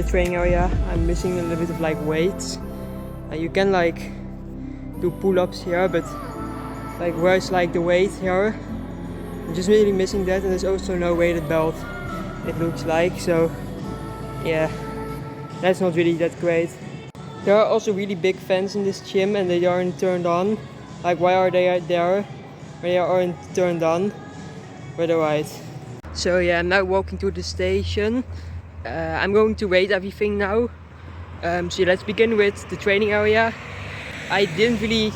training area. I'm missing a little bit of like weights. You can like do pull-ups here, but like where's like the weight here? I'm just really missing that, and there's also no weighted belt, it looks like. So yeah, that's not really that great. There are also really big fans in this gym and they aren't turned on. Like, why are they there when they aren't turned on? But alright. So yeah, I'm now walking to the station. I'm going to rate everything now. So let's begin with the training area. I didn't really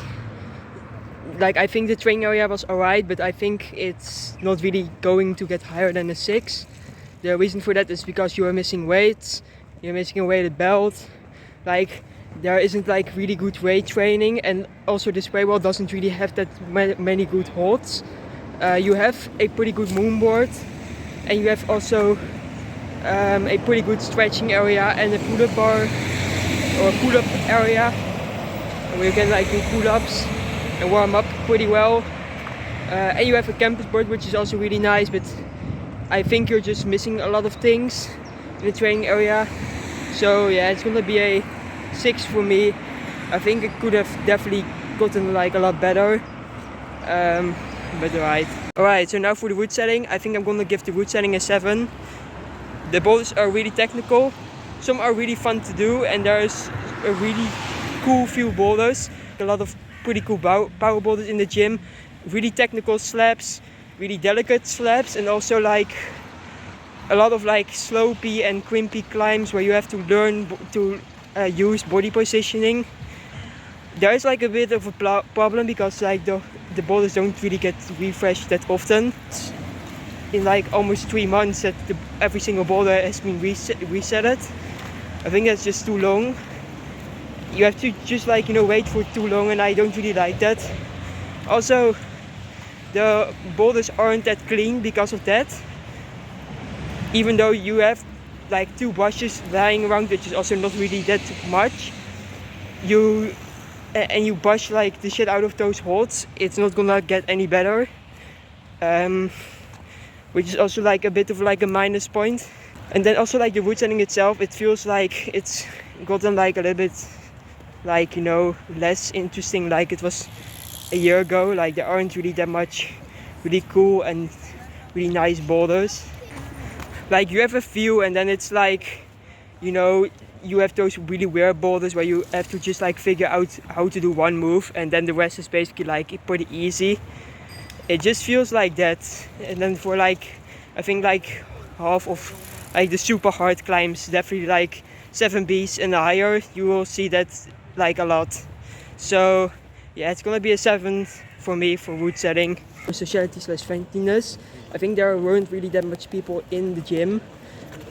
like, I think the training area was alright, but I think it's not really going to get higher than a 6. The reason for that is because you are missing weights, you're missing a weighted belt. Like, there isn't like really good weight training, and also the spray wall doesn't really have that many good holds. You have a pretty good moon board, and you have also a pretty good stretching area and a pull-up bar or pull-up area where you can like do pull-ups and warm up pretty well. And you have a campus board, which is also really nice, but I think you're just missing a lot of things in the training area. So yeah, it's gonna be a 6 for me. I think it could have definitely gotten like a lot better. But alright, so now for the Routesetting. I think I'm gonna give the Routesetting a 7. The boulders are really technical. Some are really fun to do, and there's a really cool few boulders. A lot of pretty cool power boulders in the gym. Really technical slabs, really delicate slabs, and also like a lot of like slopey and crimpy climbs where you have to learn to use body positioning. There is like a bit of a problem because like the boulders don't really get refreshed that often. In like almost 3 months that every single boulder has been resetted. I think that's just too long. You have to just like, you know, wait for too long, and I don't really like that. Also, the boulders aren't that clean because of that. Even though you have like 2 brushes lying around, which is also not really that much. You brush like the shit out of those holds, it's not gonna get any better. Which is also like a bit of like a minus point. And then also like the Routesetting itself, it feels like it's gotten like a little bit like, you know, less interesting like it was a year ago. Like, there aren't really that much really cool and really nice boulders. Like, you have a few, and then it's like, you know, you have those really weird boulders where you have to just like figure out how to do one move, and then the rest is basically like pretty easy. It just feels like that. And then for like, I think like half of like the super hard climbs, definitely like 7Bs and higher, you will see that like a lot. So yeah, it's gonna be a 7 for me for Routesetting. Sociality/friendliness. I think there weren't really that much people in the gym.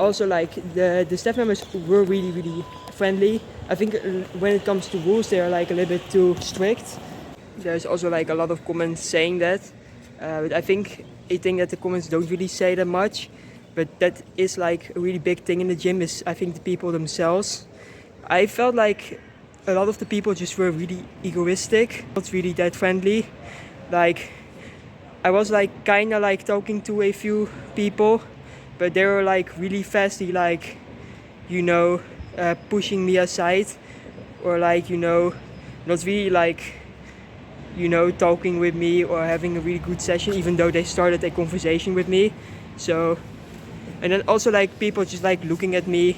Also, like the staff members were really friendly. I think when it comes to rules, they are like a little bit too strict. There's also like a lot of comments saying that, but I think that the comments don't really say that much. But that is like a really big thing in the gym, is I think the people themselves. I felt like a lot of the people just were really egoistic, not really that friendly. Like, I was like kinda like talking to a few people, but they were like really fastly like, you know, pushing me aside, or like, you know, not really like, you know, talking with me or having a really good session, even though they started a conversation with me. So, and then also like people just like looking at me,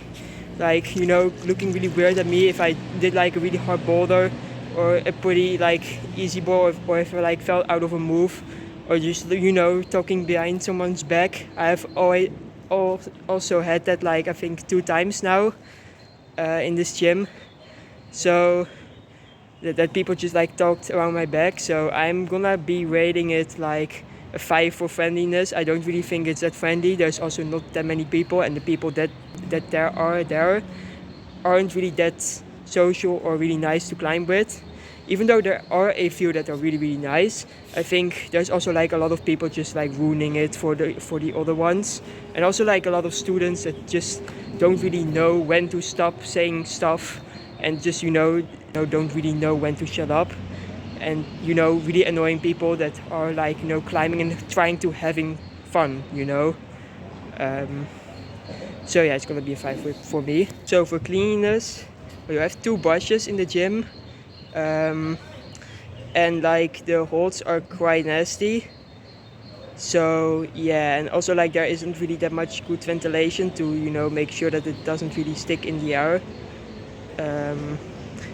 like, you know, looking really weird at me if I did like a really hard boulder or a pretty like easy ball, or if I like fell out of a move, or just, you know, talking behind someone's back. I have also had that like I think 2 times now in this gym. So that people just like talked around my back. So I'm gonna be rating it like a 5 for friendliness. I don't really think it's that friendly. There's also not that many people, and the people that there aren't really that social or really nice to climb with. Even though there are a few that are really nice, I think there's also like a lot of people just like ruining it for the other ones. And also like a lot of students that just don't really know when to stop saying stuff, and just, you know, don't really know when to shut up. And, you know, really annoying people that are like, you know, climbing and trying to having fun, you know. So yeah, it's gonna be a 5 for me. So for cleanliness, you have 2 brushes in the gym, and like the holds are quite nasty. So yeah, and also like there isn't really that much good ventilation to make sure that it doesn't really stick in the air.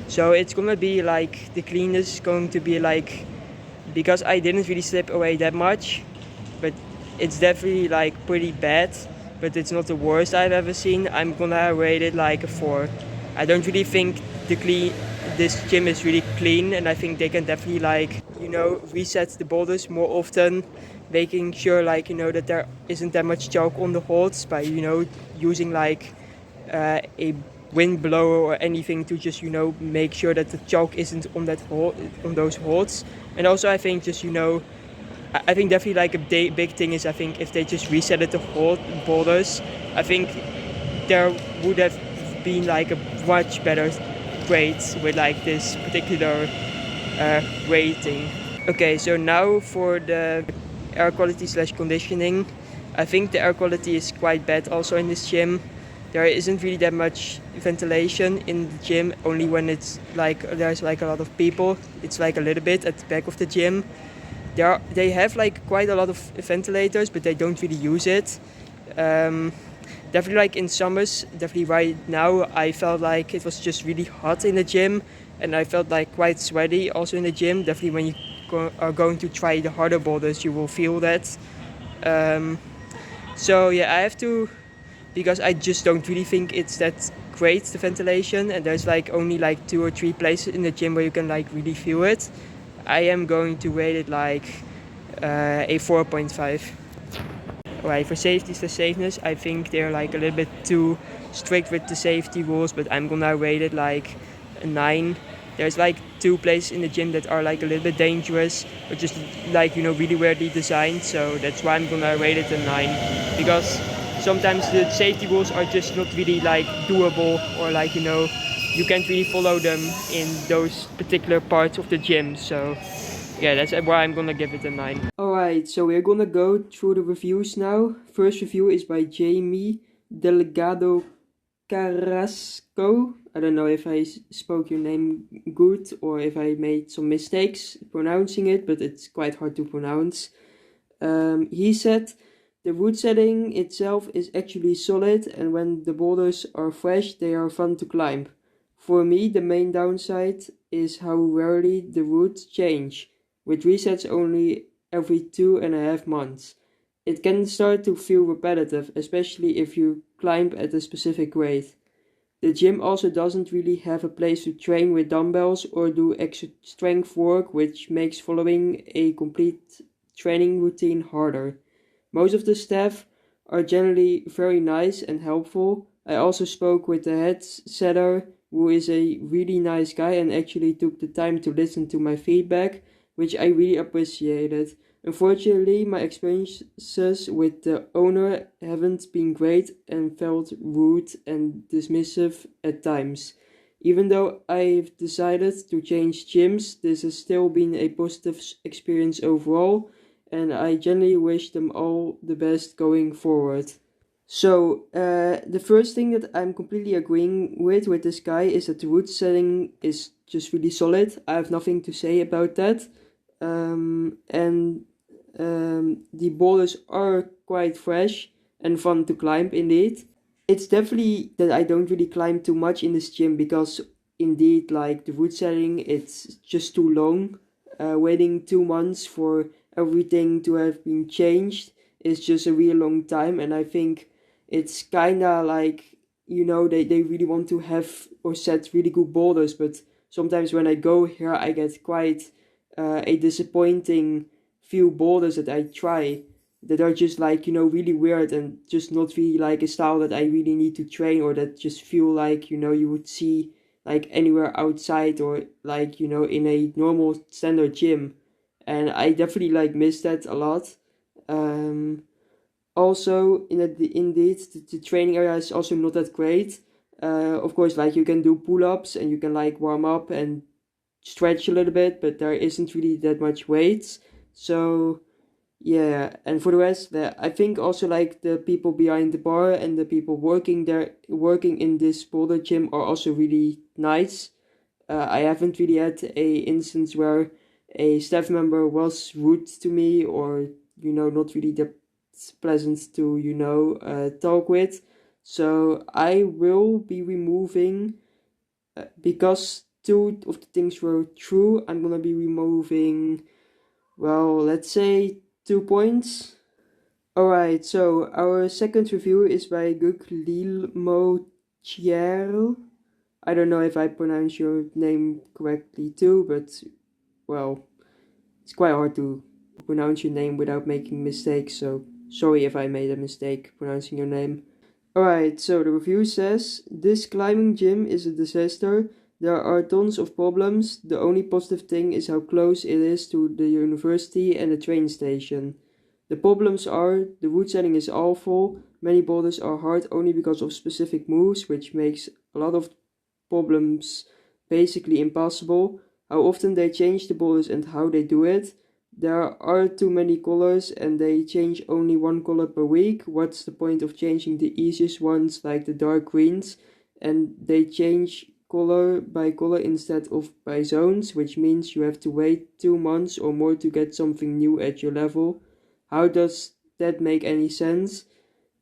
So it's gonna be like the cleanest is going to be like, because I didn't really slip away that much, but it's definitely like pretty bad, but it's not the worst I've ever seen. I'm gonna rate it like a 4. I don't really think this gym is really clean, and I think they can definitely like reset the boulders more often, making sure like that there isn't that much chalk on the holds by using like a wind blower or anything to just make sure that the chalk isn't on that hole, on those holds. And also I think just I think definitely like a big thing is, I think if they just resetted the boulders, I think there would have been like a much better grade with like this particular rating. Okay, so now for the air quality / conditioning. I think the air quality is quite bad also in this gym. There isn't really that much ventilation in the gym, only when it's like there's like a lot of people. It's like a little bit at the back of the gym. They have like quite a lot of ventilators, but they don't really use it. Definitely like in summers, definitely right now, I felt like it was just really hot in the gym, and I felt like quite sweaty also in the gym. Definitely when you are going to try the harder boulders, you will feel that. So yeah, I have to, because I just don't really think it's that great, the ventilation, and there's like only like 2 or 3 places in the gym where you can like really feel it. I am going to rate it like a 4.5. Right, for safety / safeness, I think they're like a little bit too strict with the safety rules, but I'm gonna rate it like a 9. There's like 2 places in the gym that are like a little bit dangerous, or just like really weirdly designed, so that's why I'm gonna rate it a 9, because sometimes the safety rules are just not really like doable, or like you can't really follow them in those particular parts of the gym. So yeah, that's why I'm gonna give it a 9. Alright, so we're gonna go through the reviews now. First review is by Jamie Delgado Carrasco. I don't know if I spoke your name good or if I made some mistakes pronouncing it, but it's quite hard to pronounce. He said the Routesetting itself is actually solid, and when the boulders are fresh, they are fun to climb. For me, the main downside is how rarely the routes change, with resets only every 2.5 months. It can start to feel repetitive, especially if you climb at a specific grade. The gym also doesn't really have a place to train with dumbbells or do extra strength work, which makes following a complete training routine harder. Most of the staff are generally very nice and helpful. I also spoke with the head setter, who is a really nice guy and actually took the time to listen to my feedback, which I really appreciated. Unfortunately, my experiences with the owner haven't been great and felt rude and dismissive at times. Even though I've decided to change gyms, this has still been a positive experience overall, and I genuinely wish them all the best going forward. So, the first thing that I'm completely agreeing with this guy is that the Routesetting is just really solid. I have nothing to say about that. And the boulders are quite fresh and fun to climb indeed. It's definitely that I don't really climb too much in this gym, because indeed like the Routesetting, it's just too long. Waiting 2 months for everything to have been changed is just a real long time, and I think it's kinda like, they really want to have or set really good boulders, but sometimes when I go here I get quite a disappointing few boulders that I try that are just like, really weird and just not really like a style that I really need to train, or that just feel like, you would see like anywhere outside, or like, in a normal standard gym. And I definitely like miss that a lot. Also, indeed, the training area is also not that great. Of course, like you can do pull-ups and you can like warm up and stretch a little bit, but there isn't really that much weights. So Yeah, and for the rest, I think also like the people behind the bar and the people working there, working in this boulder gym are also really nice. I haven't really had a instance where a staff member was rude to me or, not really that pleasant to, talk with. So I will be removing, because two of the things were true, I'm gonna be removing, well, let's say 2 points. Alright, so our second review is by Guglielmo Chiero. I don't know if I pronounce your name correctly too, but well, it's quite hard to pronounce your name without making mistakes, so sorry if I made a mistake pronouncing your name. Alright, so the review says, this climbing gym is a disaster. There are tons of problems. The only positive thing is how close it is to the university and the train station. The problems are, the route setting is awful, many boulders are hard only because of specific moves, which makes a lot of problems basically impossible. How often they change the boulders and how they do it. There are too many colors and they change only one color per week. What's the point of changing the easiest ones like the dark greens? And they change color by color instead of by zones, which means you have to wait 2 months or more to get something new at your level. How does that make any sense?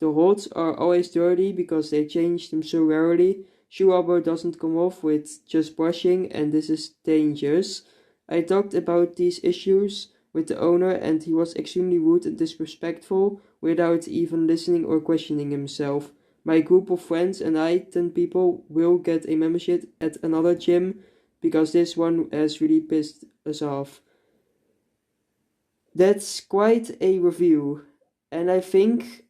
The holds are always dirty because they change them so rarely. Shoe rubber doesn't come off with just brushing, and this is dangerous. I talked about these issues with the owner and he was extremely rude and disrespectful without even listening or questioning himself. My group of friends and I, 10 people, will get a membership at another gym because this one has really pissed us off. That's quite a review, and I think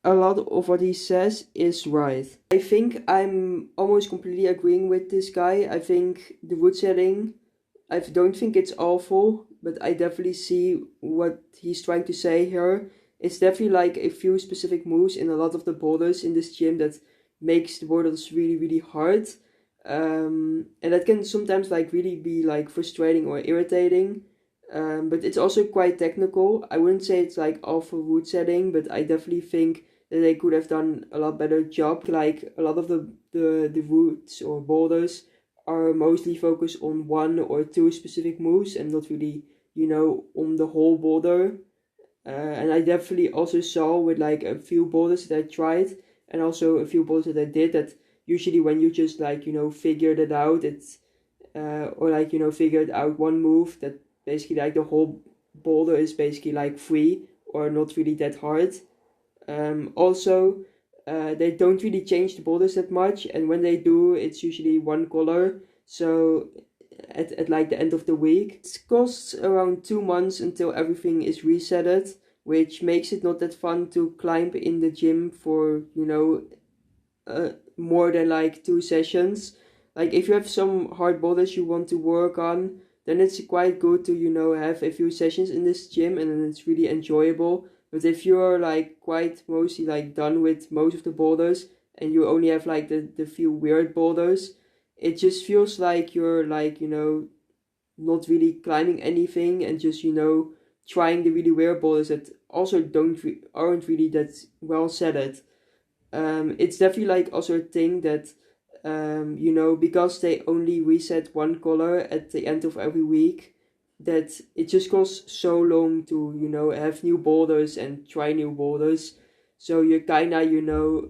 a lot of what he says is right. I think I'm almost completely agreeing with this guy. I think the wood setting, I don't think it's awful, but I definitely see what he's trying to say here. It's definitely like a few specific moves in a lot of the boulders in this gym that makes the boulders really, really hard. And that can sometimes like really be like frustrating or irritating. But it's also quite technical. I wouldn't say it's like awful wood setting, but I definitely think that they could have done a lot better job. Like a lot of the woods or boulders are mostly focused on one or two specific moves and not really, on the whole boulder. And I definitely also saw with like a few boulders that I tried and also a few boulders that I did that usually when you just like, figured it out, it's, or like, figured out one move that basically like the whole boulder is basically like free or not really that hard. Also, they don't really change the boulders that much, and when they do, it's usually one color. So at like the end of the week, it costs around 2 months until everything is resetted, which makes it not that fun to climb in the gym for more than like 2 sessions. Like if you have some hard boulders you want to work on, then it's quite good to have a few sessions in this gym and then it's really enjoyable. But if you're like quite mostly like done with most of the boulders and you only have like the few weird boulders, it just feels like you're like not really climbing anything and just trying the really weird boulders that also aren't really that well set. It's definitely like also a thing that because they only reset one color at the end of every week, that it just costs so long to have new boulders and try new boulders. So you kinda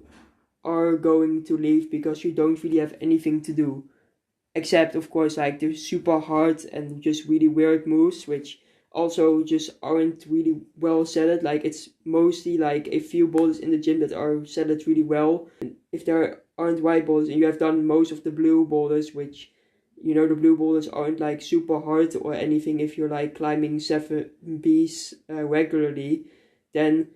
are going to leave because you don't really have anything to do, except of course like the super hard and just really weird moves, which also just aren't really well set. Like it's mostly like a few boulders in the gym that are set really well. And if there aren't white boulders and you have done most of the blue boulders, which the blue boulders aren't like super hard or anything, if you're like climbing 7Bs regularly, then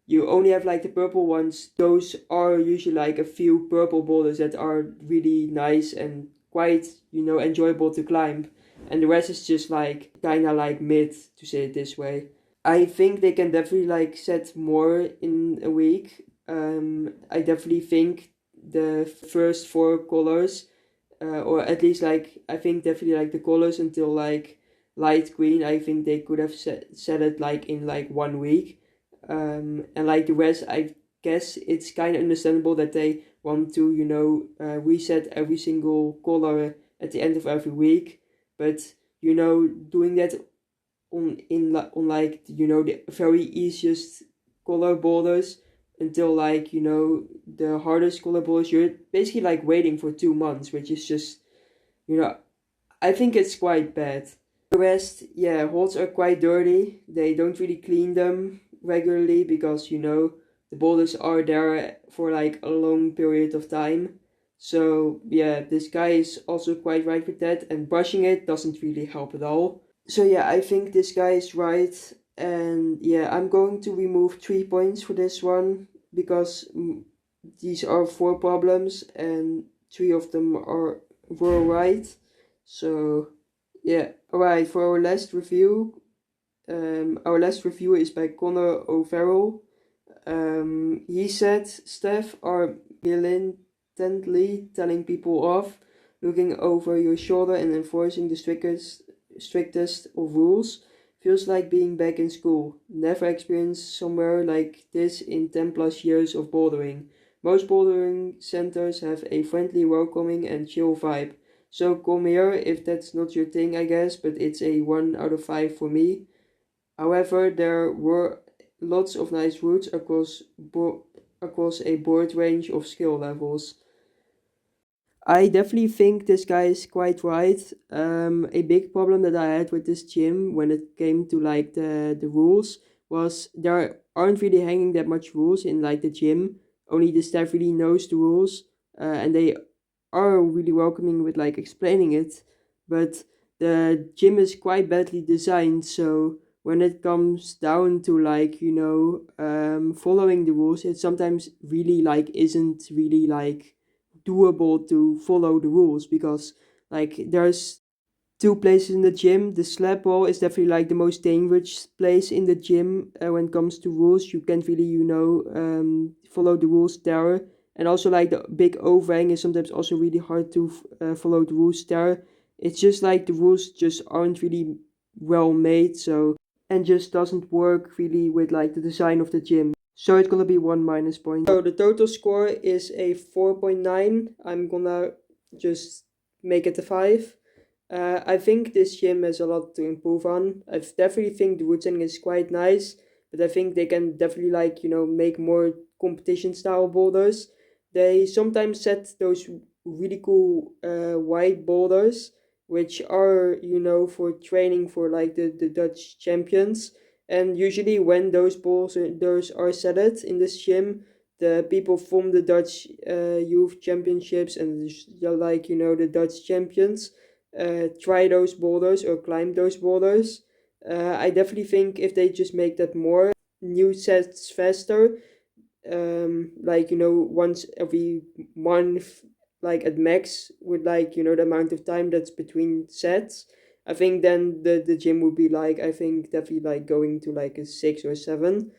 you only have like the purple ones. Those are usually like a few purple boulders that are really nice and quite enjoyable to climb, and the rest is just like kinda like mid, to say it this way. I think they can definitely like set more in a week. I definitely think the first 4 colors, or at least like I think definitely like the colors until like light green. I think they could have set it like in like 1 week. And like the rest, I guess it's kind of understandable that they want to, you know, reset every single color at the end of every week. But, you know, doing that on like, you know, the very easiest color borders until like, you know, the hardest color borders, you're basically like waiting for 2 months, which is just, you know, I think it's quite bad. The rest, yeah, holes are quite dirty. They don't really clean them regularly because, you know, the boulders are there for like a long period of time. So yeah, this guy is also quite right with that, and brushing it doesn't really help at all. So yeah, I think this guy is right, and yeah, I'm going to remove 3 points for this one because these are 4 problems and 3 of them were right. So yeah, alright, for our last review, our last review is by Connor O'Farrell. He said staff are militantly telling people off, looking over your shoulder and enforcing the strictest of rules. Feels like being back in school. Never experienced somewhere like this in 10 plus years of bouldering. Most bouldering centers have a friendly, welcoming and chill vibe. So come here if that's not your thing, I guess, but it's a 1 out of 5 for me. However, there were lots of nice routes across a broad range of skill levels. I definitely think this guy is quite right. A big problem that I had with this gym when it came to like the rules was there aren't really hanging that much rules in like the gym. Only the staff really knows the rules, and they are really welcoming with like explaining it. But the gym is quite badly designed, so when it comes down to like, you know, following the rules, it sometimes really like isn't really like doable to follow the rules, because like there's 2 places in the gym. The slab wall is definitely like the most dangerous place in the gym when it comes to rules. You can't really, you know, follow the rules there. And also like the big overhang is sometimes also really hard to follow the rules there. It's just like the rules just aren't really well made, so, and just doesn't work really with like the design of the gym. So it's gonna be 1 minus point. So the total score is a 4.9. I'm gonna just make it a 5. I think this gym has a lot to improve on. I definitely think the routing is quite nice, but I think they can definitely like, you know, make more competition style boulders. They sometimes set those really cool white boulders, which are, you know, for training for like the Dutch champions. And usually when those boulders are set in this gym, the people from the Dutch youth championships and like, you know, the Dutch champions try those boulders or climb those boulders. I definitely think if they just make that more, new sets faster, like, you know, once every month, like at max, with like, you know, the amount of time that's between sets, I think then the gym would be like, I think definitely like going to like a 6 or 7.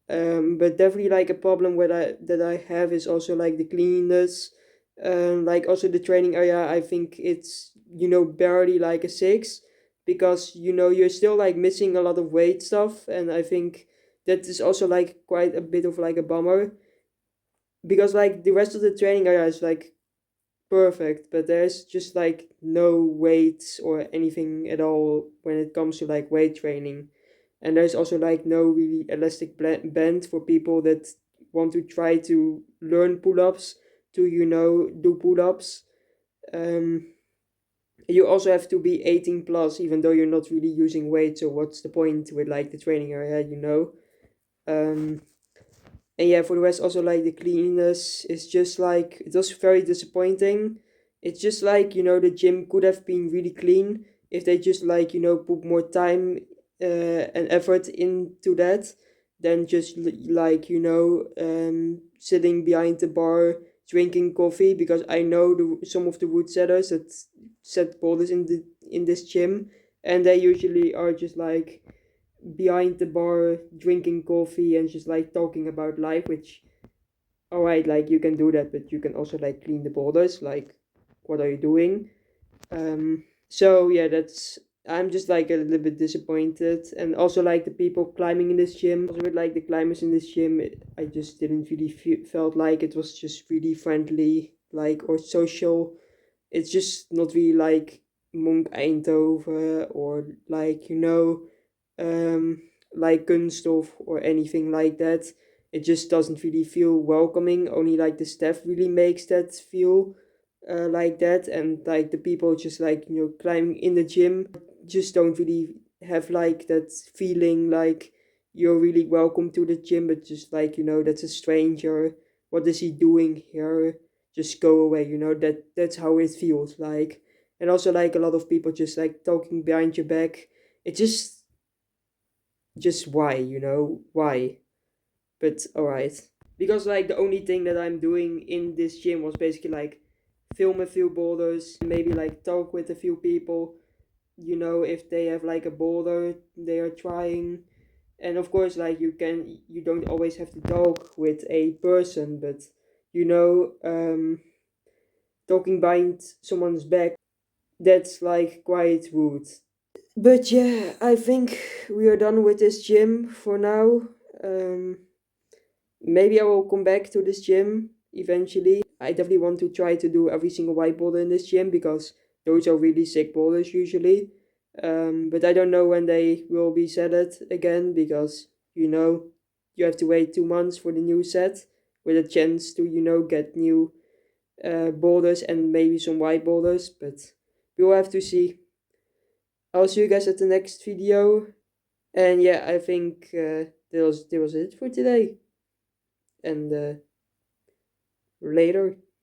But definitely like a problem that I have is also like the cleanliness, like also the training area. I think it's, you know, barely like a 6, because, you know, you're still like missing a lot of weight stuff, and I think that is also like quite a bit of like a bummer, because like the rest of the training area is like perfect, but there's just like no weights or anything at all when it comes to like weight training. And there's also like no really elastic band for people that want to try to learn pull-ups to, you know, do pull-ups. You also have to be 18 plus, even though you're not really using weight, so what's the point with like the training area, you know? um and yeah, for the rest, also like the cleanliness is just like, it was very disappointing. It's just like, you know, the gym could have been really clean if they just like, you know, put more time and effort into that than just like, you know, sitting behind the bar drinking coffee, because I know some of the wood setters that set boulders in this gym, and they usually are just like behind the bar drinking coffee and just like talking about life, which, all right, like you can do that, but you can also like clean the borders. Like, what are you doing? So yeah, that's I'm just like a little bit disappointed. And also like the people climbing in this gym, also with like the climbers in this gym, I just didn't really felt like it was just really friendly, like, or social. It's just not really like Monk Eindhoven or like, um, like Kunststof or anything like that. It just doesn't really feel welcoming. Only like the staff really makes that feel like that, and like the people just like climbing in the gym just don't really have like that feeling like you're really welcome to the gym, but just like that's a stranger. What is he doing here? Just go away. That's how it feels like. And also like a lot of people just like talking behind your back. It just why, why? But alright. Because like the only thing that I'm doing in this gym was basically like film a few boulders, maybe like talk with a few people, if they have like a boulder they are trying. And of course like you don't always have to talk with a person, but talking behind someone's back, that's like quite rude. But yeah, I think we are done with this gym for now. Um, Maybe I will come back to this gym eventually. I definitely want to try to do every single white boulder in this gym because those are really sick boulders usually. But I don't know when they will be set it again because you have to wait 2 months for the new set with a chance to get new boulders and maybe some white boulders. But we'll have to see. I'll see you guys at the next video. And yeah, I think that was it for today. And later.